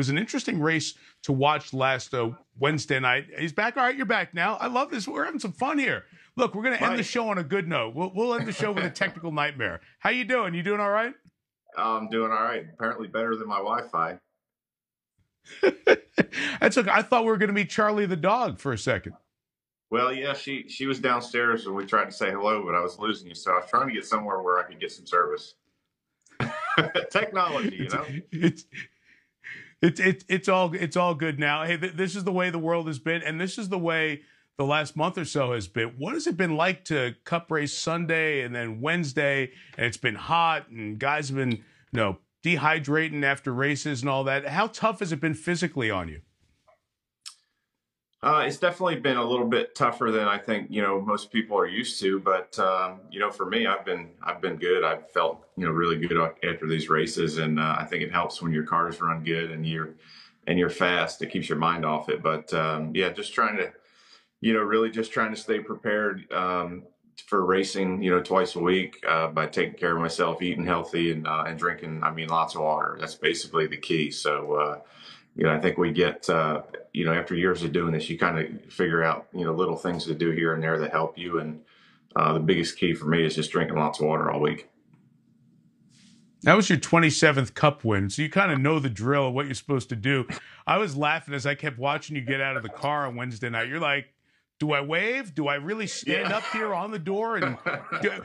was an interesting race to watch last Wednesday night. He's back. All right, you're back now. I love this. We're having some fun here. Look, we're going to end the show on a good note. We'll end the show with a technical nightmare. How you doing? You doing all right? I'm doing all right. Apparently better than my Wi-Fi. That's okay. I thought we were going to meet Charlie the dog for a second. Well, yeah, she was downstairs and we tried to say hello, but I was losing you. So I was trying to get somewhere where I could get some service. Technology, you know. It's all good now. Hey, this is the way the world has been, and this is the way the last month or so has been. What has it been like to Cup race Sunday and then Wednesday, and it's been hot, and guys have been, dehydrating after races and all that. How tough has it been physically on you? It's definitely been a little bit tougher than I think, most people are used to. But, for me, I've been good. I've felt, really good after these races. And I think it helps when your cars run good and you're fast. It keeps your mind off it. But, just trying to, really just trying to stay prepared for racing, twice a week by taking care of myself, eating healthy and drinking, lots of water. That's basically the key. So, I think we get, after years of doing this, you kind of figure out, little things to do here and there that help you. And the biggest key for me is just drinking lots of water all week. That was your 27th Cup win, so you kind of know the drill of what you're supposed to do. I was laughing as I kept watching you get out of the car on Wednesday night. You're like, do I wave? Do I really stand up here on the door? And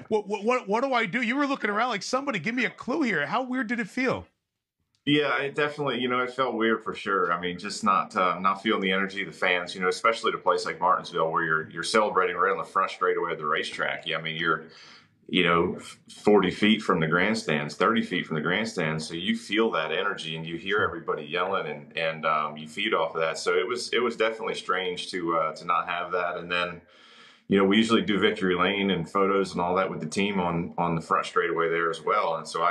what do I do? You were looking around like, somebody give me a clue here. How weird did it feel? Yeah, it definitely, it felt weird for sure. Just not feeling the energy of the fans, especially at a place like Martinsville where you're celebrating right on the front straightaway of the racetrack. Yeah, you're, 40 feet from the grandstands, 30 feet from the grandstands. So you feel that energy and you hear everybody yelling and you feed off of that. So it was definitely strange to not have that. And then, we usually do victory lane and photos and all that with the team on the front straightaway there as well. And so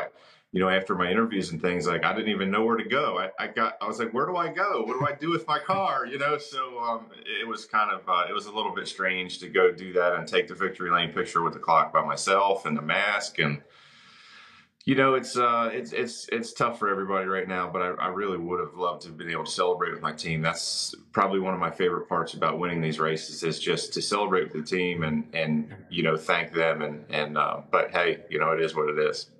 after my interviews and things, like I didn't even know where to go. I was like, where do I go? What do I do with my car? So it was kind of, it was a little bit strange to go do that and take the victory lane picture with the clock by myself and the mask. And, it's tough for everybody right now, but I really would have loved to have been able to celebrate with my team. That's probably one of my favorite parts about winning these races is just to celebrate with the team and thank them. But hey, it is what it is.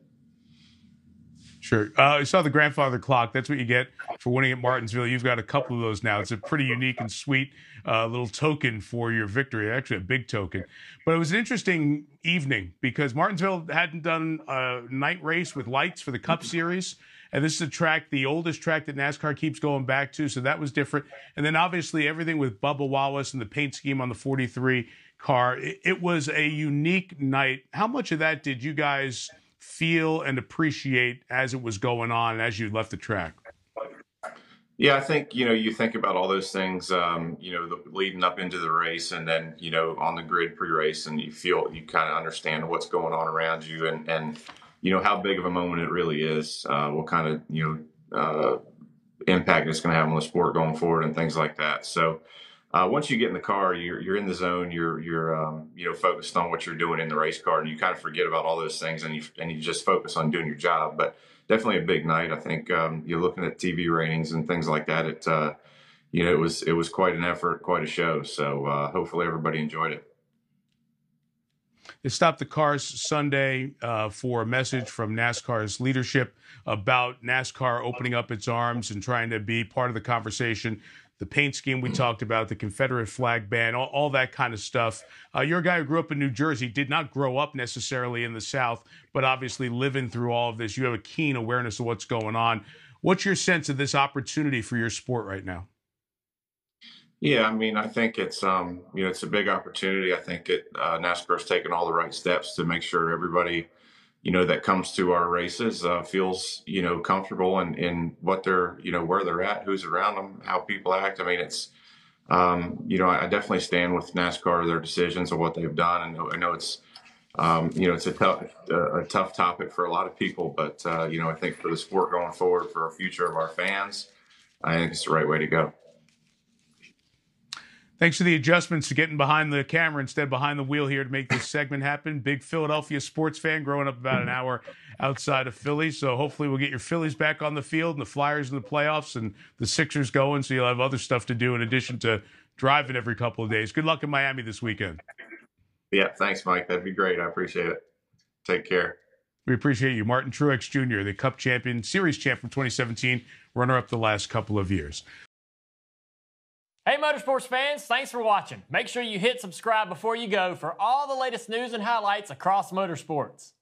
Sure. I saw the grandfather clock. That's what you get for winning at Martinsville. You've got a couple of those now. It's a pretty unique and sweet little token for your victory, actually a big token. But it was an interesting evening because Martinsville hadn't done a night race with lights for the Cup Series. And this is a track, the oldest track that NASCAR keeps going back to. So that was different. And then obviously everything with Bubba Wallace and the paint scheme on the 43 car. It was a unique night. How much of that did you guys feel and appreciate as it was going on, as you left the track? Yeah, I think, you think about all those things, leading up into the race and then, on the grid pre-race and you kind of understand what's going on around you and how big of a moment it really is, what kind of, impact it's going to have on the sport going forward and things like that. So, once you get in the car, you're in the zone. You're focused on what you're doing in the race car, and you kind of forget about all those things, and you just focus on doing your job. But definitely a big night. I think you're looking at TV ratings and things like that. It was quite an effort, quite a show. So hopefully everybody enjoyed it. They stopped the cars Sunday for a message from NASCAR's leadership about NASCAR opening up its arms and trying to be part of the conversation. The paint scheme we talked about, the Confederate flag ban, all that kind of stuff. You're a guy who grew up in New Jersey, did not grow up necessarily in the South, but obviously living through all of this, you have a keen awareness of what's going on. What's your sense of this opportunity for your sport right now? Yeah, I think it's it's a big opportunity. I think NASCAR's taken all the right steps to make sure everybody that comes to our races feels, comfortable in what they're, where they're at, who's around them, how people act. It's, I definitely stand with NASCAR, their decisions and what they've done. And I know it's, it's a tough topic for a lot of people, but, I think for the sport going forward, for the future of our fans, I think it's the right way to go. Thanks for the adjustments to getting behind the camera instead of behind the wheel here to make this segment happen. Big Philadelphia sports fan, growing up about an hour outside of Philly. So hopefully we'll get your Phillies back on the field and the Flyers in the playoffs and the Sixers going, so you'll have other stuff to do in addition to driving every couple of days. Good luck in Miami this weekend. Yeah, thanks, Mike. That'd be great. I appreciate it. Take care. We appreciate you. Martin Truex Jr., the Cup champion, Series champ from 2017, runner-up the last couple of years. Hey, Motorsports fans, thanks for watching. Make sure you hit subscribe before you go for all the latest news and highlights across motorsports.